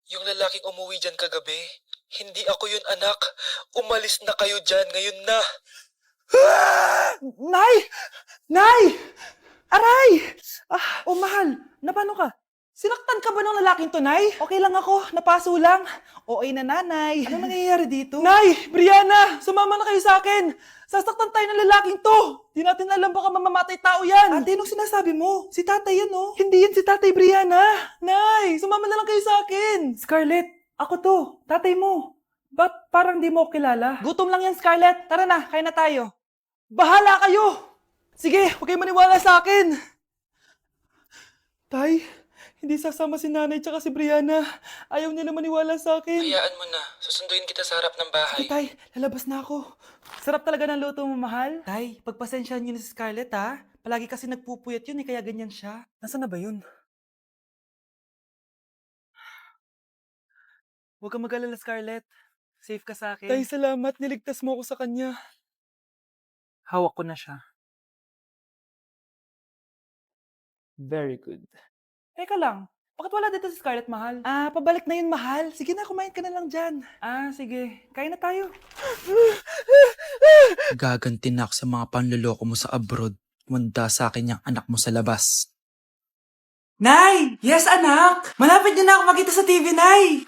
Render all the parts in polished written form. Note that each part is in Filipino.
Yung lalaking umuwi dyan kagabi, hindi ako yun, anak. Umalis na kayo dyan, ngayon na. Nay! Nay! Aray! Mahal, napano ka? Sinaktan ka ba ng lalaking to, Nay? Okay lang ako, napaso lang. Okay na, nanay. Anong nangyayari dito? Nay! Brianna! Sumama na kayo sa akin! Sasaktan tayo ng lalaking to! Di natin alam baka mamamatay tao yan! Ate, anong sinasabi mo? Si tatay yan, oh. Hindi yan si tatay, Brianna! Nay! Sumama na lang kayo sa akin! Scarlett, ako to. Tatay mo. Ba't parang di mo ako kilala? Gutom lang yan, Scarlett. Tara na, kain na tayo. Bahala kayo! Sige, huwag kayo maniwala sa akin! Tay, hindi sasama si nanay tsaka si Brianna. Ayaw nila maniwala sa akin. Hayaan mo na, susunduin kita sa harap ng bahay. Sige, Tay, lalabas na ako. Sarap talaga ng luto mo, mahal. Tay, pagpasensyahan niyo na si Scarlett, ha? Palagi kasi nagpupuyat yun, kaya ganyan siya. Nasaan na ba yun? Huwag kang mag-alala, Scarlett. Safe ka sa akin. Tay, salamat. Niligtas mo ako sa kanya. Hawak ko na siya. Very good. Teka lang, bakit wala dito si Scarlett, mahal? Pabalik na yun, mahal. Sige na, kumain ka na lang dyan. Sige. Kain na tayo. Gaganti na ako sa mga panloloko mo sa abroad. Manda sa akin yung anak mo sa labas. Nay! Yes, anak! Malapit niyo na ako makita sa TV, Nay!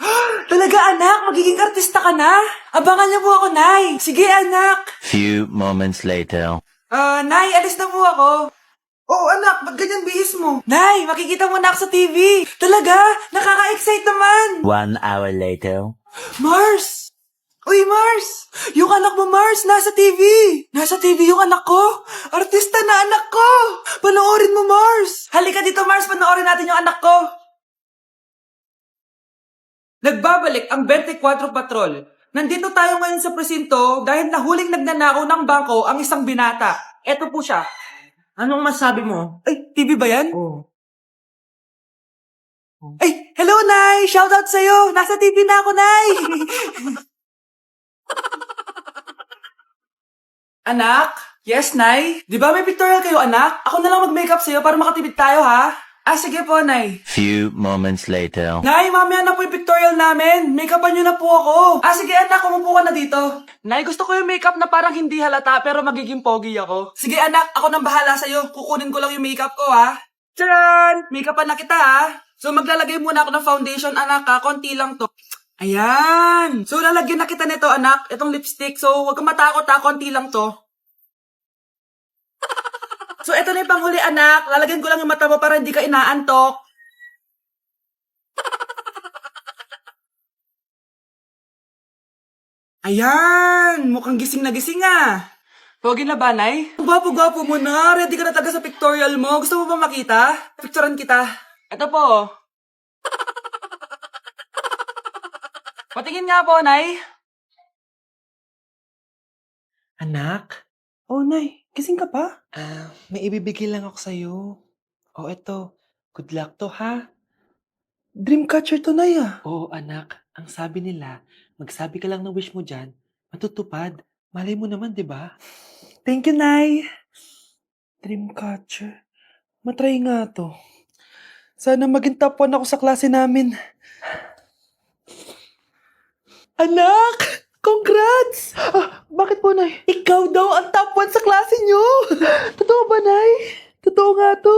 Talaga, anak? Magiging artista ka na? Abangan niyo po ako, Nay! Sige, anak! Few moments later. Nay, alis na po ako. Oo, anak, ba't ganyan bihis mo? Nay, makikita mo na ako sa TV! Talaga? Nakaka-excite naman! 1 hour later. Mars! Uy, Mars! Yung anak mo, Mars, nasa TV! Nasa TV yung anak ko! Artista na anak ko! Panoorin mo, Mars! Halika dito, Mars, panoorin natin yung anak ko! Nagbabalik ang 24 Patrol. Nandito tayo ngayon sa presinto dahil nahuling nagnanakaw ng bangko ang isang binata. Eto po siya. Anong masabi mo? Ay, TV ba yan? Oo. Ay, hello, Nay! Shoutout sa'yo! Nasa TV na ako, Nay! Anak? Yes, Nay? Di ba may pictorial kayo, anak? Ako na lang mag-makeup sa'yo para makatipid tayo, ha? Sige po, Nay. Few moments later. Nay, mamaya na po yung pictorial namin. Make-upan nyo na po ako. Sige, anak, umupo ka na dito. Nay, gusto ko yung makeup na parang hindi halata pero magiging pogi ako. Sige, anak, ako nang bahala sa'yo. Kukunin ko lang yung makeup ko, ha? Tcharan! Make-upan na kita, ha? So, maglalagay muna ako ng foundation, anak, ha? Konti lang to. Ayan! So, lalagyan na kita nito, anak. Itong lipstick. So, huwag kang matakot, ha? Konti lang to. So, eto na yung panghuli, anak. Lalagyan ko lang yung mata mo para hindi ka inaantok. Ayan! Mukhang gising na gising, ah. Pogi na ba, Nay? Gwapo-gwapo mo na. Ready ka na talaga sa pictorial mo. Gusto mo ba makita? Picturean kita. Eto po. Patingin nga po, Nay. Anak? Oh, Nay. Gising ka pa? May ibibigay lang ako sa'yo. Oh, eto. Good luck to, ha? Dreamcatcher to, Nay, ah. Oo, anak. Ang sabi nila, magsabi ka lang ng wish mo dyan, matutupad. Malay mo naman, di ba? Thank you, Nay. Dreamcatcher. Matry nga to. Sana maging top 1 ako sa klase namin. Anak! Congrats! Bakit po, Nay? Ikaw daw ang top 1 sa klase niyo! Totoo ba, Nay? Totoo nga to.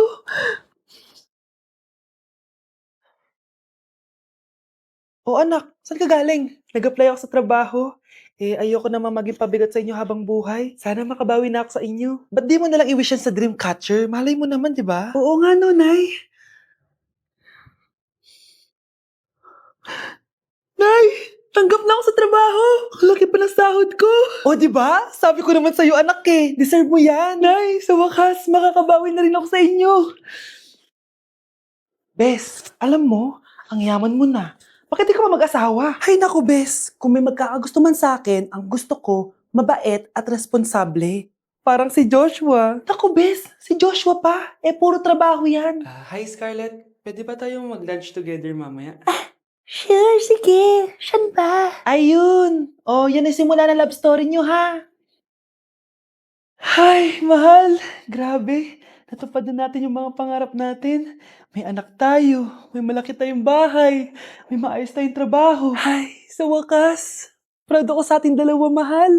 Anak, saan ka galing? Nag-apply ako sa trabaho. Ayoko naman maging pabigat sa inyo habang buhay. Sana makabawi na ako sa inyo. Ba't di mo nalang i-wish yan sa Dreamcatcher? Malay mo naman, di ba? Oo nga, no, Nay. Nay! Tanggap na ako sa trabaho! Ang laki pa ng sahod ko! O, di ba? Sabi ko naman sa'yo, anak eh. Deserve mo yan. Nay, sa wakas, makakabawi na rin ako sa inyo. Bes, alam mo, ang yaman mo na. Bakit di ka pa mag-asawa? Ay naku, Bes. Kung may magkakagusto man sa akin, ang gusto ko, mabait at responsable. Parang si Joshua. Naku, Bes. Si Joshua pa. Puro trabaho yan. Hi, Scarlett. Pwede ba tayong mag-lunch together mamaya? Sure, sige. Saan ba? Ayun. Yan ay simula ng love story nyo, ha? Ay, mahal. Grabe. Natupad na natin yung mga pangarap natin. May anak tayo. May malaki tayong bahay. May maayos tayong trabaho. Ay, sa wakas. Proud ako sa ating dalawa, mahal.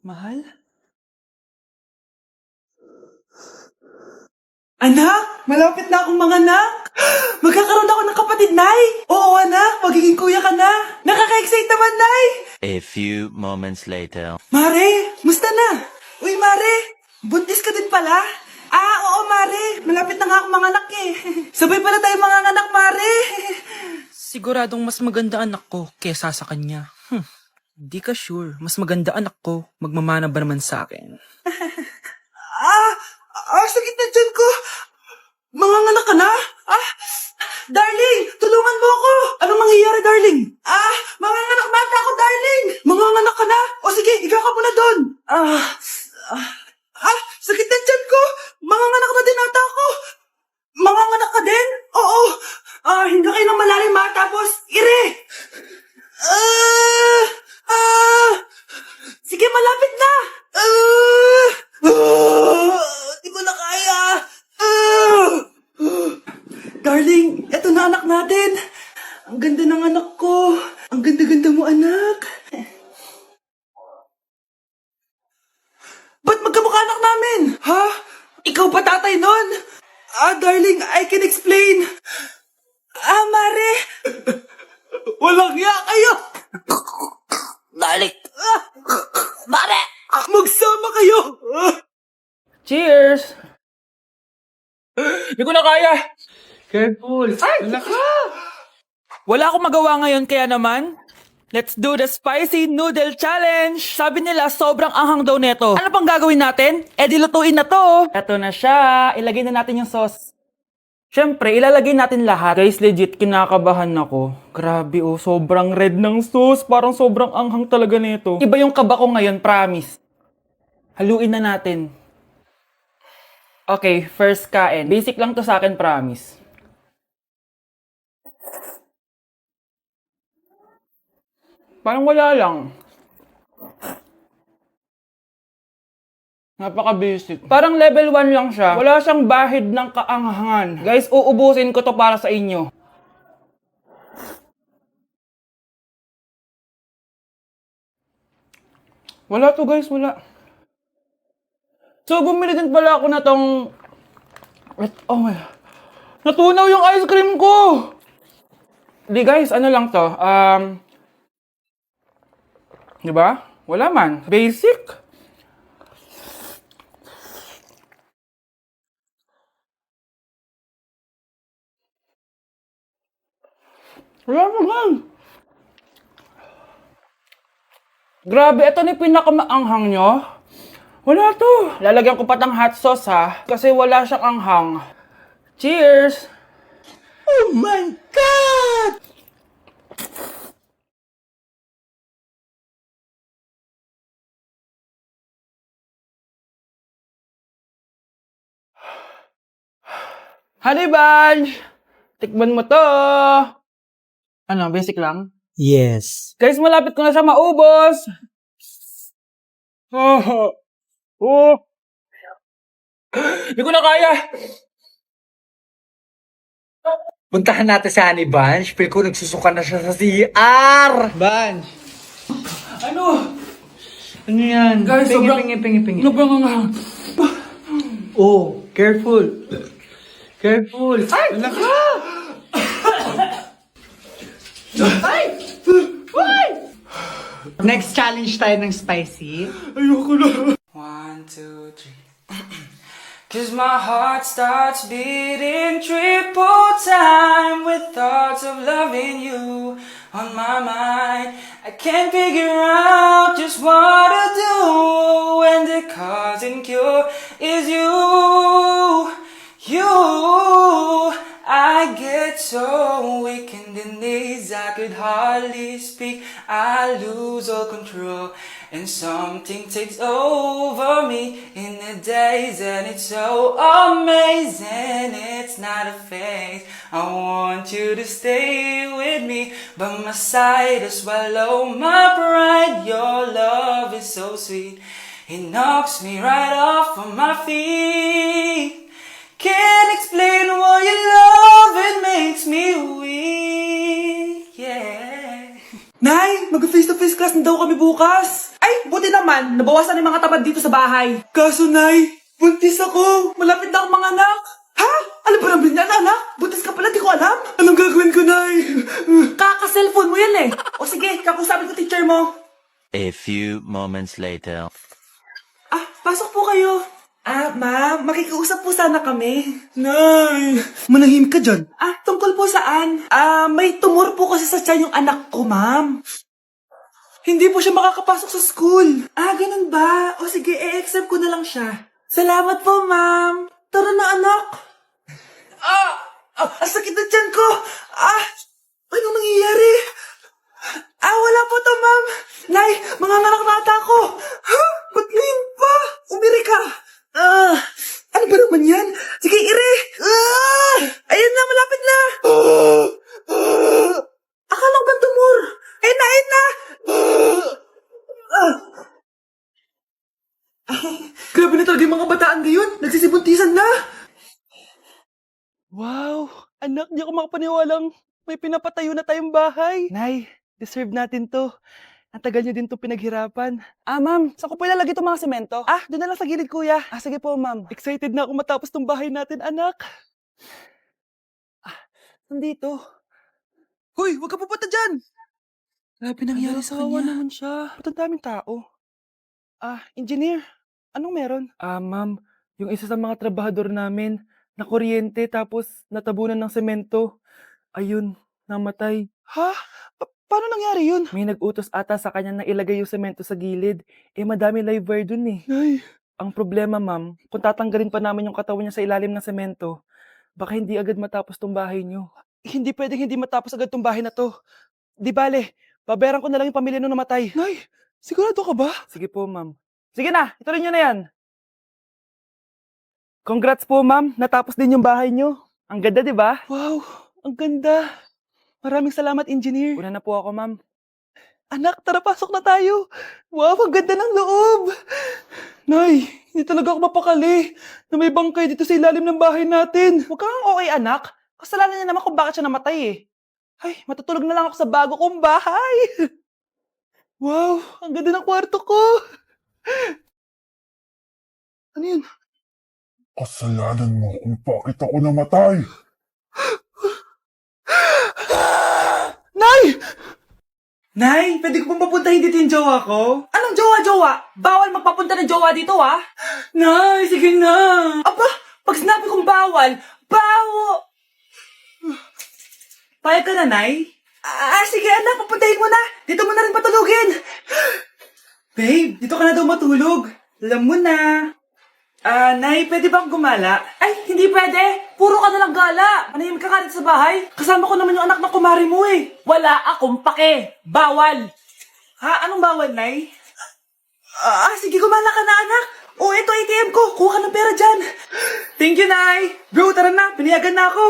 Mahal? Anak, malapit na akong manganak. Magkakaroon ako ng kapatid, Nay. Oo, anak, magiging kuya ka na. Nakaka-excite naman, Nay. A few moments later. Mare, musta na? Uy, Mare, buntis ka din pala? Oo, Mare, malapit na nga akong manganak eh. Sabay pala tayo manganganak, Mare. Siguradong mas maganda anak ko kesa sa kanya. Di ka sure. Mas maganda anak ko. Magmamana ba naman sa akin? Sakit na dyan ko. Manganganak ka na? Darling, tulungan mo ako. Anong mangyayari, darling? Manganganak bata ako, darling. Manganganak ka na? O sige, ikaw ka muna doon. Sakit na dyan ko. Manganganak na din ata ako. Manganganak ka din? Oo. Hindi kayo ng malalim ha, tapos ire. Sige, malapit na. Di ko na kaya. Darling, eto na anak natin. Ang ganda ng anak ko. Ang ganda-ganda mo, anak. Ba't magkamukha anak namin? Ha? Ikaw ba tatay nun? Darling, I can explain. Mare. Walang hiya kayo. Dalik! Mare! Magsama kayo. Cheers! Hindi ko na kaya. Careful. Wala akong magawa ngayon kaya naman, let's do the spicy noodle challenge! Sabi nila, sobrang anghang daw neto. Ano pang gagawin natin? Dilutuin na to! Eto na siya. Ilagay na natin yung sauce. Siyempre, ilalagay natin lahat. Guys, legit, kinakabahan ako. Grabe sobrang red ng sauce. Parang sobrang anghang talaga nito. Iba yung kaba ko ngayon, promise. Haluin na natin. Okay, first kain. Basic lang to sa akin, promise. Parang wala lang. Napaka-basic. Parang level 1 lang siya. Wala siyang bahid ng kaanghangan. Guys, uubusin ko to para sa inyo. Wala to guys, wala. So, bumili din pala ako na tong... Oh my... Natunaw yung ice cream ko! Di guys, ano lang to? Di ba? Wala man. Basic. Wala naman. Grabe, ito na yung pinakamaanghang nyo. Wala to. Lalagyan ko pa ng hot sauce ha. Kasi wala siyang anghang. Cheers! Oh my God! Honey Bunch! Tikman mo to! Ano, basic lang? Yes. Guys, malapit ko na siya maubos! Hindi ko na kaya! Puntahan natin si Honey Bunch. Feel ko nagsusuka na siya sa CR. Bunch! Ano? Ano yan? Guys, sobrang... Pingi. Sobrang anghang. Oh, careful. Careful. Ay! Anak ka! Next challenge tayo ng spicy. Ayoko na. 1, 2, 3. Cause my heart starts beating triple time with thoughts of loving you on my mind. I can't figure out just what to do when the cause and cure is you. I get so weak in the knees, I could hardly speak. I lose all control, and something takes over me in the days, and it's so amazing. It's not a phase. I want you to stay with me by my side to swallow my pride. Your love is so sweet, it knocks me right off of my feet. Can't explain why your love, it makes me weak, yeah. Nay, mag-face-to-face class na daw kami bukas. Ay, buti naman, nabawasan yung mga tamad dito sa bahay. Kaso, Nay, buntis ako. Malapit na akong mga anak. Ha? Alam ba namin yan, anak? Buntis ka pala, di ko alam. Anong gagawin ko, Nay? Kaka-cellphone mo yan eh. O sige, kakusapin ko teacher mo. A few moments later. Ah, pasok po kayo. Ah, ma'am, makikiusap po sana kami. Nay, manahimik ka dyan. Ah, tungkol po saan? Ah, may tumor po kasi sa tiyan yung anak ko, ma'am. Hindi po siya makakapasok sa school. Ah, ganun ba? O sige, i-accept ko na lang siya. Salamat po, ma'am. Tara na, anak. Ang sakit na tiyan ko. Anong nangyayari? Wala po to, ma'am. Nay, manganganak na ata ako. Ha? Ba't ngayon pa? Umiri ka. Ano ba naman yan? Sige, ire. Ayun na, malapit na. Akala ko ba tumor? Ayun na. Grabe na talaga yung mga bataan ngayon. Nagsisibuntisan na. Wow! Anak, di ako makapaniwalang may pinapatayo na tayong bahay. Nay, deserve natin to. Ang tagal niyo din to pinaghirapan. Ma'am, saan ko po ilalagay itong mga semento? Doon na lang sa gilid, kuya. Sige po, ma'am. Excited na ako matapos tong bahay natin, anak. Nandito. Hoy, huwag ka pupunta dyan! Grabe nangyari sa kanya. Naman siya. Ba't ang daming tao? Engineer, anong meron? Ma'am, yung isa sa mga trabahador namin, nakuryente tapos natabunan ng semento. Ayun, namatay. Ha? Paano nangyari yun? May nag-utos ata sa kanya na ilagay yung semento sa gilid. Madami live wire dun eh. Ay. Ang problema, ma'am, kung tatanggalin pa namin yung katawan niya sa ilalim ng semento, baka hindi agad matapos tong bahay niyo. Hindi pwedeng hindi matapos agad tong bahay na to. Di bale, babayaran ko na lang yung pamilya nung namatay. Nay, sigurado ka ba? Sige po, ma'am. Sige na, ituloy niyo na yan. Congrats po, ma'am. Natapos din yung bahay niyo. Ang ganda, di ba? Wow, ang ganda. Maraming salamat, engineer. Una na po ako, ma'am. Anak, tara pasok na tayo. Wow, ang ganda ng loob. Nay, hindi talaga ako mapakali na may bangkay dito sa ilalim ng bahay natin. Huwag kang okay, anak. Kasalanan niya naman kung bakit siya namatay eh. Ay, matutulog na lang ako sa bago kong bahay. Wow, ang ganda ng kwarto ko. Ano yun? Kasalanan mo kung bakit ako namatay. Nay! Nay, pwede ko pong papuntahin dito yung jowa ko? Anong jowa-jowa? Bawal magpapunta ng jowa dito, ah! Nay, sige na! Aba, pag sinabi kong bawal, Payag ka na, Nay? Sige anak, papuntahin mo na! Dito mo na rin patulugin! Babe, dito ka na daw matulog. Alam mo na. Nay, pwede bang gumala? Ay, hindi pwede. Puro ka nalang gala. Manahimik ka dito sa bahay. Kasama ko naman yung anak ng kumari mo eh. Wala akong pake. Bawal. Ha? Anong bawal, Nay? Sige, gumala ka na, anak. Ito ATM ko. Kuha ka ng pera dyan. Thank you, Nay. Bro, tara na. Piniyagan na ako.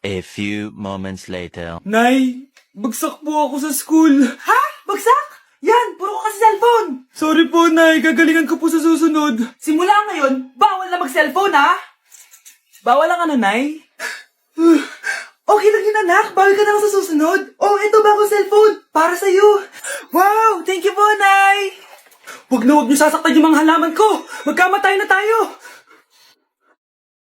A few moments later. Nay, bagsak po ako sa school. Ha? Bagsak? Yan, puro ka kasi cellphone. Sorry po, Nay. Gagalingan ko po sa susunod. Simula ngayon, bawal na mag-cellphone, ha? Bawal lang ano, Nay? Okay lang yun, anak. Bawal ka na lang sa susunod. Ito bagong cellphone. Para sa'yo. Wow, thank you po, Nay. Huwag niyo sasaktan yung mga halaman ko. Magkamatay na tayo.